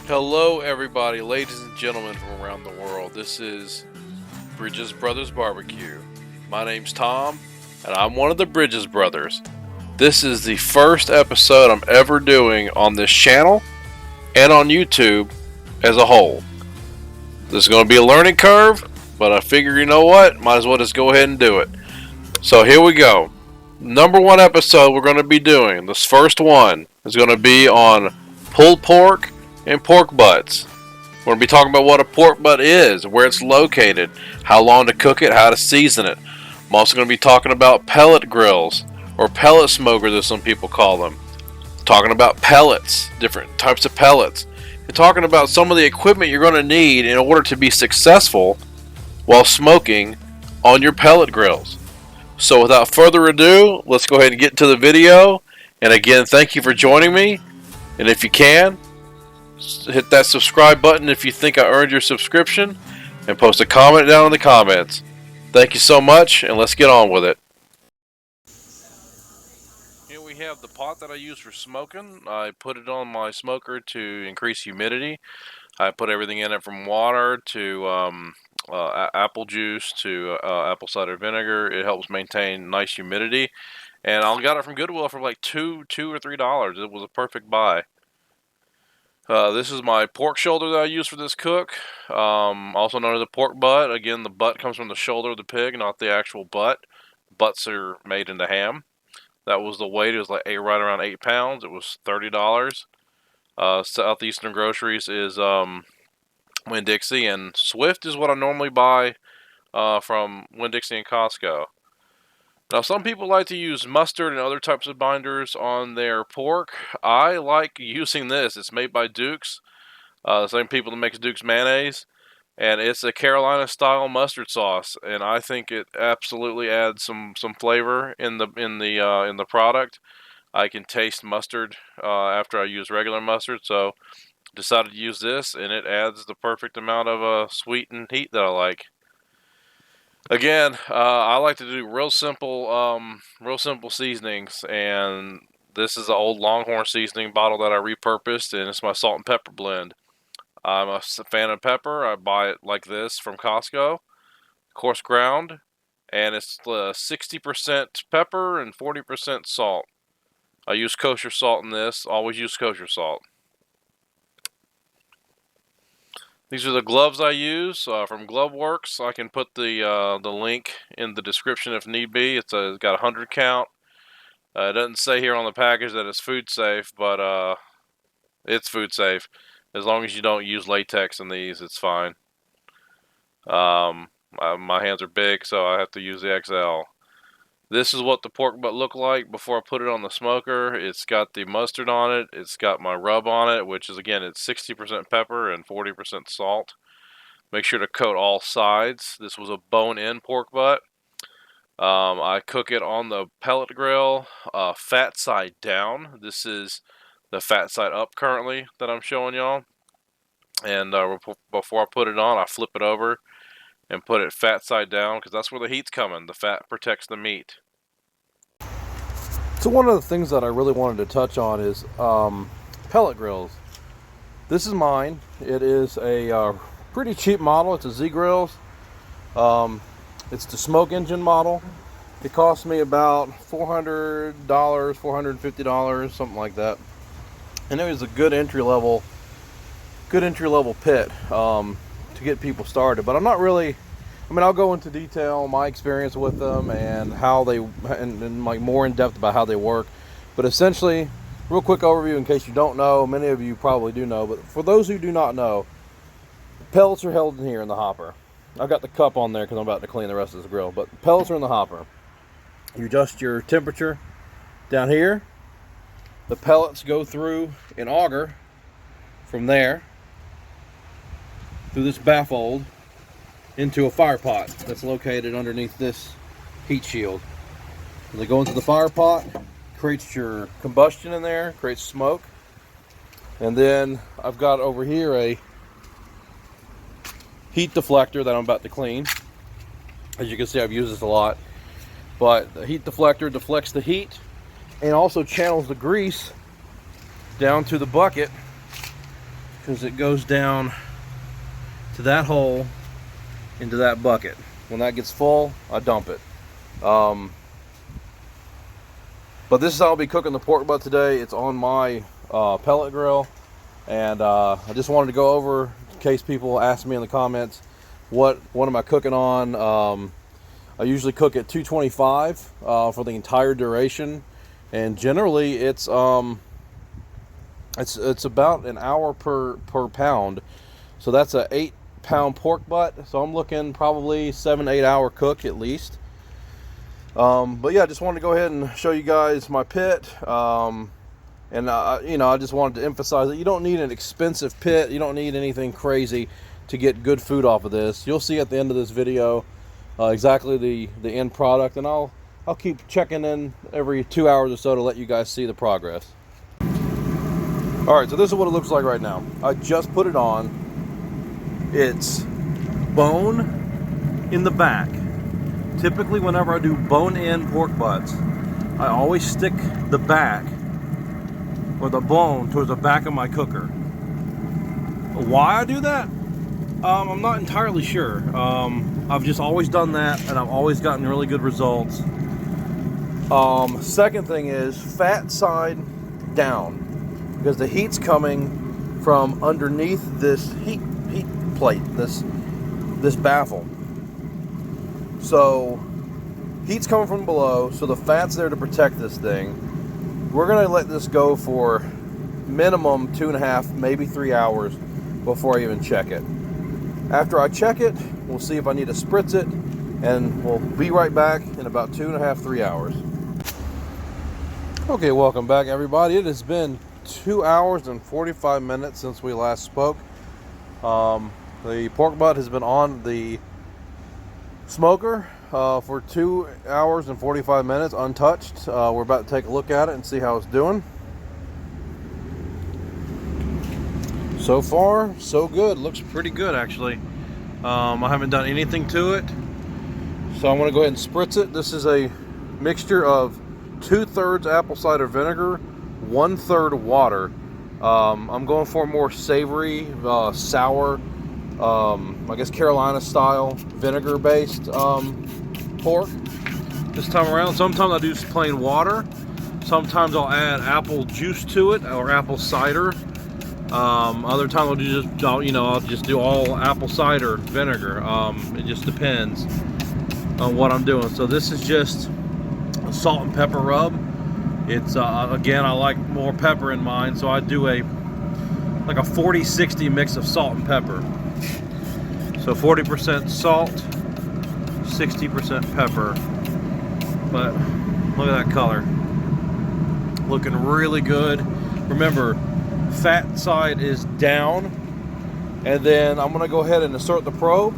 Hello, everybody, ladies and gentlemen from around the world. This is Bridges Brothers Barbecue. My name's Tom, and I'm one of the Bridges Brothers. This is the first episode I'm ever doing on this channel and on YouTube as a whole. This is going to be a learning curve, but I figure, you know what? Might as well just go ahead and do it. So here we go. Number one episode we're going to be doing, this first one, is going to be on pulled pork and pork butts. We're going to be talking about what a pork butt is, where it's located, how long to cook it, how to season it. I'm also going to be talking about pellet grills, or pellet smokers as some people call them. Talking about pellets, different types of pellets. And talking about some of the equipment you're going to need in order to be successful while smoking on your pellet grills. So without further ado, let's go ahead and get into the video. And again, thank you for joining me. And if you can, hit that subscribe button if you think I earned your subscription, and post a comment down in the comments. Thank you so much, and let's get on with it. Here we have the pot that I use for smoking. I put it on my smoker to increase humidity. I put everything in it from water to apple juice to apple cider vinegar. It helps maintain nice humidity, and I got it from Goodwill for like $2 or $3. It was a perfect buy. This is my pork shoulder that I use for this cook, also known as a pork butt. Again, the butt comes from the shoulder of the pig, not the actual butt. Butts are made into ham. That was the weight. It was like right around 8 pounds. It was $30. Southeastern Groceries is Winn-Dixie, and Swift is what I normally buy from Winn-Dixie and Costco. Now, some people like to use mustard and other types of binders on their pork. I like using this. It's made by Duke's, the same people that makes Duke's mayonnaise, and it's a Carolina-style mustard sauce. And I think it absolutely adds some flavor in the product. I can taste mustard after I use regular mustard, so decided to use this, and it adds the perfect amount of sweet and heat that I like. Again, I like to do real simple seasonings, and this is an old Longhorn seasoning bottle that I repurposed, and it's my salt and pepper blend. I'm a fan of pepper. I buy it like this from Costco, coarse ground, and it's 60% pepper and 40% salt. I use kosher salt in this. Always use kosher salt. These are the gloves I use from GloveWorks. I can put the link in the description if need be. It's got a 100 count. It doesn't say here on the package that it's food safe, but it's food safe. As long as you don't use latex in these, it's fine. My hands are big, so I have to use the XL. This is what the pork butt looked like before I put it on the smoker. It's got the mustard on it. It's got my rub on it, which is, again, it's 60% pepper and 40% salt. Make sure to coat all sides. This was a bone-in pork butt. I cook it on the pellet grill, fat side down. This is the fat side up currently that I'm showing y'all. And before I put it on, I flip it over and put it fat side down, because that's where the heat's coming. The fat protects the meat. So one of the things that I really wanted to touch on is pellet grills. This is mine. It is a pretty cheap model. It's a Z Grills. It's the smoke engine model. It cost me about $400, $450, something like that. And it was a good entry level pit to get people started. But I'm not really, I'll go into detail my experience with them and how they, and like more in depth about how they work. But essentially, real quick overview in case you don't know. Many of you probably do know, but for those who do not know, pellets are held in here in the hopper. I've got the cup on there because I'm about to clean the rest of this grill, but pellets are in the hopper. You adjust your temperature down here. The pellets go through an auger from there through this baffle into a fire pot that's located underneath this heat shield. And they go into the fire pot, creates your combustion in there, creates smoke. And then I've got over here a heat deflector that I'm about to clean. As you can see, I've used this a lot. But the heat deflector deflects the heat and also channels the grease down to the bucket because it goes down to that hole into that bucket. When that gets full, I dump it. But this is how I'll be cooking the pork butt today. It's on my pellet grill, and I just wanted to go over, in case people ask me in the comments, what am I cooking on. I usually cook at 225 for the entire duration, and generally it's about an hour per pound. So that's a 8-pound pork butt. So I'm looking probably 7-8 hour cook at least. But yeah, I just wanted to go ahead and show you guys my pit. And you know, I just wanted to emphasize that you don't need an expensive pit. You don't need anything crazy to get good food off of this. You'll see at the end of this video exactly the end product, and I'll keep checking in every 2 hours or so to let you guys see the progress. All right, so this is what it looks like right now. I just put it on. It's bone in the back. Typically, whenever I do bone-in pork butts, I always stick the back or the bone towards the back of my cooker. Why I do that? I'm not entirely sure. I've just always done that, and I've always gotten really good results. Second thing is fat side down, because the heat's coming from underneath this heat plate, this baffle. So heat's coming from below, so the fat's there to protect this thing. We're gonna let this go for minimum 2.5, maybe 3 hours before I even check it. After I check it, we'll see if I need to spritz it, and we'll be right back in about 2.5, 3 hours. Okay, welcome back everybody. It has been 2 hours and 45 minutes since we last spoke. The pork butt has been on the smoker for 2 hours and 45 minutes untouched. We're about to take a look at it and see how it's doing. So far, so good. Looks pretty good, actually. I haven't done anything to it, so I'm going to go ahead and spritz it. This is a mixture of 2/3 apple cider vinegar, 1/3 water. I'm going for a more savory, sour, I guess Carolina style vinegar based pork this time around. Sometimes I do plain water. Sometimes I'll add apple juice to it, or apple cider. Other times I'll just do all apple cider vinegar. It just depends on what I'm doing. So this is just a salt and pepper rub. It's again, I like more pepper in mine, so I do like a 40-60 mix of salt and pepper. So 40% salt, 60% pepper. But look at that color, looking really good. Remember, fat side is down, and then I'm gonna go ahead and insert the probe.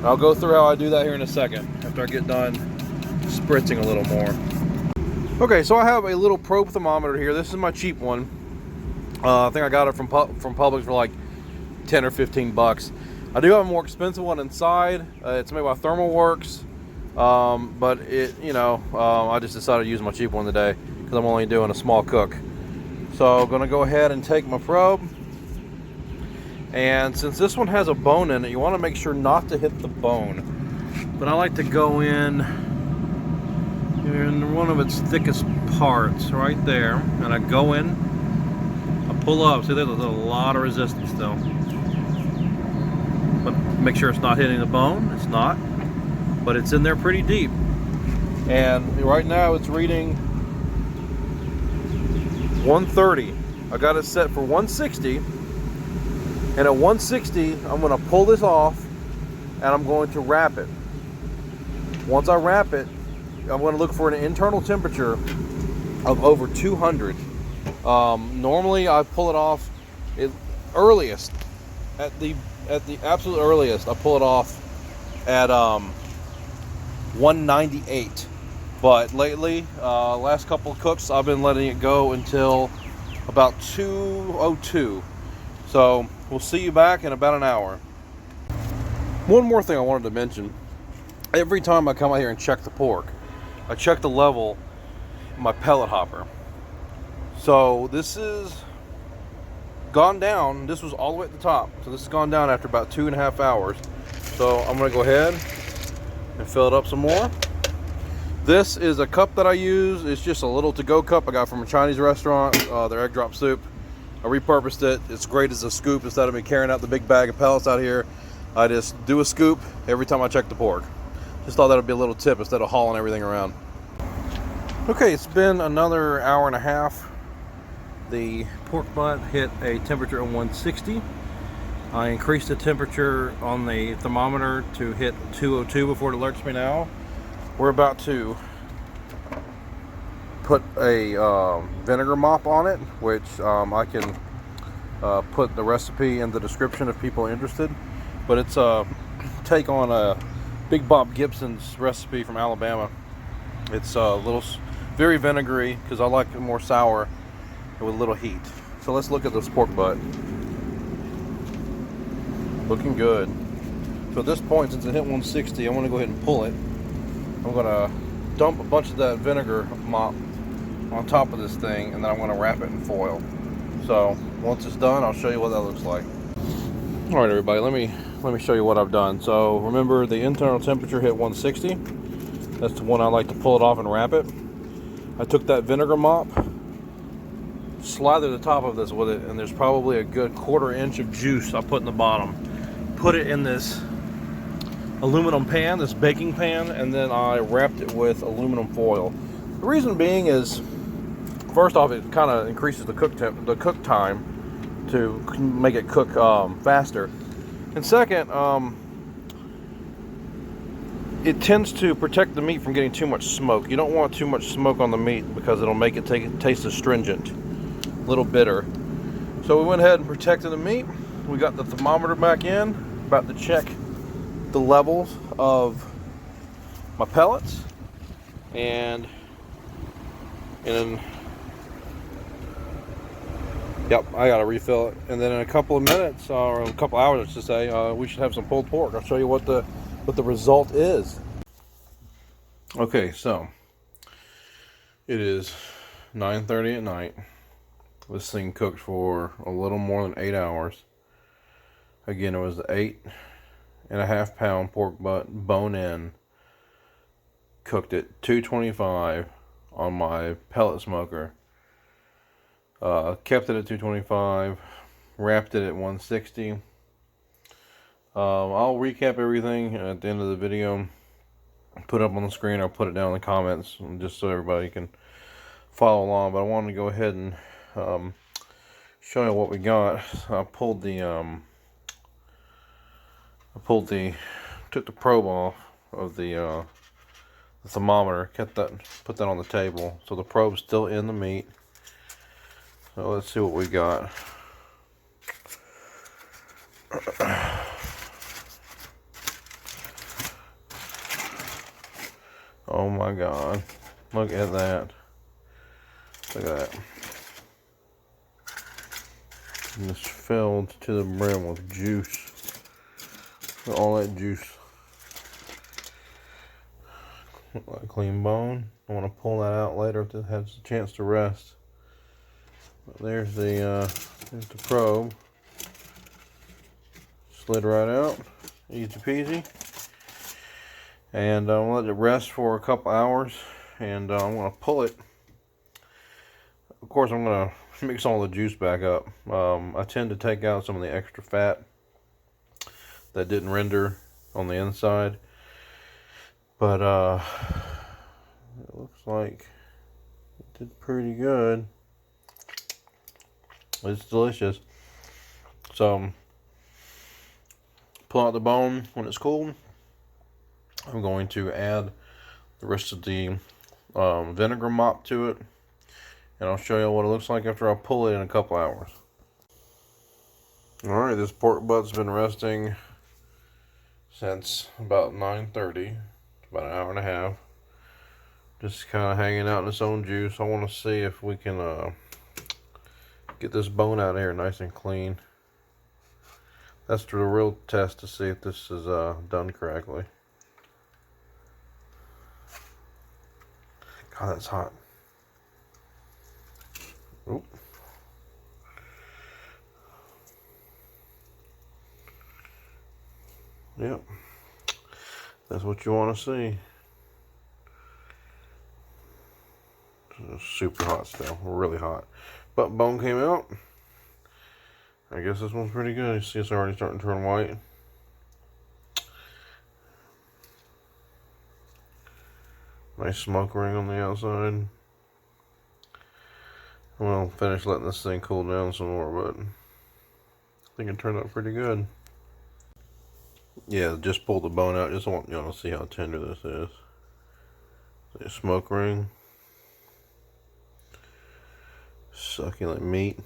I'll go through how I do that here in a second after I get done spritzing a little more. Okay, so I have a little probe thermometer here. This is my cheap one. I think I got it from Publix for like 10 or 15 bucks. I do have a more expensive one inside. It's made by ThermalWorks, but I just decided to use my cheap one today because I'm only doing a small cook. So I'm gonna go ahead and take my probe, and since this one has a bone in it, you want to make sure not to hit the bone. But I like to go in one of its thickest parts right there, and I go in, I pull up. See, there's a lot of resistance still, but make sure it's not hitting the bone. It's not, but it's in there pretty deep, and right now it's reading 130. I got it set for 160, and at 160 I'm going to pull this off and I'm going to wrap it. Once I wrap it, I'm going to look for an internal temperature of over 200. Normally I pull it off at the absolute earliest, I pull it off at 198. But lately, last couple of cooks, I've been letting it go until about 202. So we'll see you back in about an hour. One more thing I wanted to mention. Every time I come out here and check the pork, I check the level of my pellet hopper. So this is gone down. This was all the way at the top, so this has gone down after about 2.5 hours. So I'm gonna go ahead and fill it up some more. This is a cup that I use. It's just a little to-go cup I got from a Chinese restaurant, their egg drop soup. I repurposed it. It's great as a scoop. Instead of me carrying out the big bag of pellets out here, I just do a scoop every time I check the pork. Just thought that would be a little tip instead of hauling everything around. Okay, it's been another hour and a half. The pork butt hit a temperature of 160. I increased the temperature on the thermometer to hit 202 before it alerts me now. We're about to put a vinegar mop on it, which I can put the recipe in the description if people are interested. But it's a take on a Big Bob Gibson's recipe from Alabama. It's a little, very vinegary because I like it more sour with a little heat. So let's look at this pork butt. Looking good. So at this point, since it hit 160, I want to go ahead and pull it. I'm going to dump a bunch of that vinegar mop on top of this thing, and then I'm going to wrap it in foil. So once it's done, I'll show you what that looks like. All right, everybody, let me show you what I've done. So remember, the internal temperature hit 160. That's the one I like to pull it off and wrap it. I took that vinegar mop, slathered the top of this with it, and there's probably a good 1/4 inch of juice I put in the bottom. Put it in this aluminum pan, this baking pan, and then I wrapped it with aluminum foil. The reason being is, first off, it kind of increases the cook time to make it cook faster, and second, it tends to protect the meat from getting too much smoke. You don't want too much smoke on the meat because it'll make it taste astringent, a little bitter. So we went ahead and protected the meat. We got the thermometer back in, about to check the levels of my pellets, and yep, I gotta refill it. And then in a couple of minutes, or a couple hours, I should say, we should have some pulled pork. I'll show you what the result is. Okay, so it is 9:30 at night. This thing cooked for a little more than 8 hours. Again, it was the 8.5 pound pork butt, bone in. Cooked at 225 on my pellet smoker. Kept it at 225. Wrapped it at 160. I'll recap everything at the end of the video. Put it up on the screen. I'll put it down in the comments just so everybody can follow along. But I wanted to go ahead and show you what we got. I took the probe off of the thermometer, put that on the table. So the probe's still in the meat. So let's see what we got. Oh my God, look at that. Look at that. And it's filled to the brim with juice. All that juice. Like a clean bone. I want to pull that out later if it has a chance to rest. But there's the probe. Slid right out. Easy peasy. And I'm going to let it rest for a couple hours. And I'm going to pull it. Of course, I'm going to mix all the juice back up. I tend to take out some of the extra fat that didn't render on the inside. But it looks like it did pretty good. It's delicious. So pull out the bone when it's cool. I'm going to add the rest of the vinegar mop to it, and I'll show you what it looks like after I pull it in a couple hours. Alright, this pork butt's been resting since about 9:30, about an hour and a half. Just kind of hanging out in its own juice. I want to see if we can get this bone out of here nice and clean. That's the real test to see if this is done correctly. God, that's hot. Oop. Yep, that's what you want to see. It's super hot still, really hot. But bone came out. I guess this one's pretty good. You see it's already starting to turn white. Nice smoke ring on the outside. I'm gonna finish letting this thing cool down some more, but I think it turned out pretty good. Yeah, just pulled the bone out. Just want y'all to see how tender this is. See a smoke ring. Succulent meat.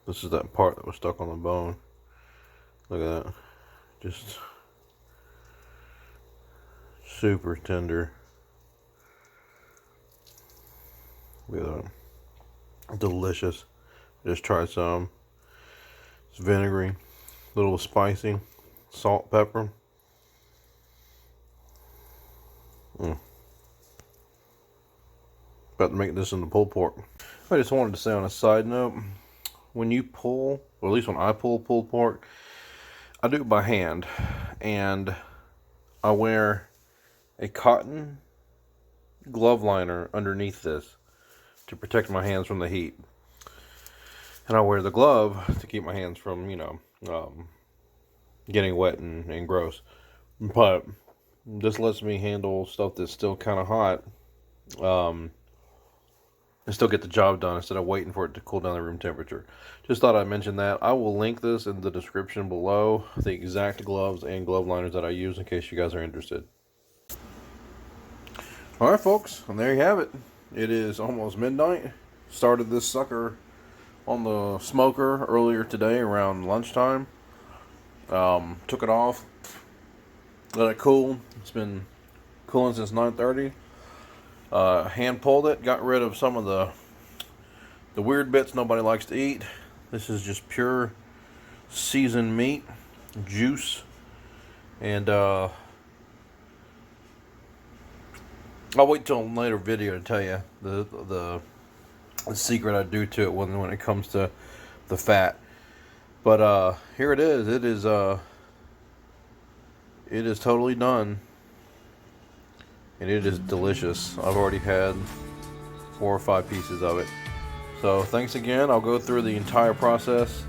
This is that part that was stuck on the bone. Look at that. Just super tender. Look at that. Delicious. Just tried some. It's vinegary, a little spicy, salt, pepper. About to make this into pulled pork. I just wanted to say on a side note, when you pull, or at least when I pull pulled pork, I do it by hand, and I wear a cotton glove liner underneath this to protect my hands from the heat. And I wear the glove to keep my hands from, getting wet and gross. But this lets me handle stuff that's still kind of hot, and still get the job done instead of waiting for it to cool down to room temperature. Just thought I'd mention that. I will link this in the description below, the exact gloves and glove liners that I use in case you guys are interested. Alright folks, and there you have it. It is almost midnight. Started this sucker on the smoker earlier today around lunchtime. Took it off, let it cool. It's been cooling since 9:30. Hand pulled it, got rid of some of the weird bits nobody likes to eat. This is just pure seasoned meat, juice, and I'll wait till a later video to tell you the secret I do to it when it comes to the fat. But here it is. It is totally done. And it is delicious. I've already had 4 or 5 pieces of it. So thanks again. I'll go through the entire process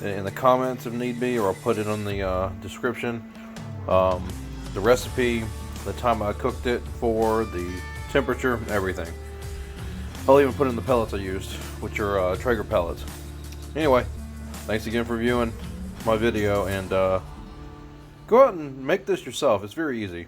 in the comments if need be, or I'll put it on the description. The recipe, the time I cooked it for, the temperature, everything. I'll even put in the pellets I used, which are Traeger pellets. Anyway, thanks again for viewing my video, and go out and make this yourself. It's very easy.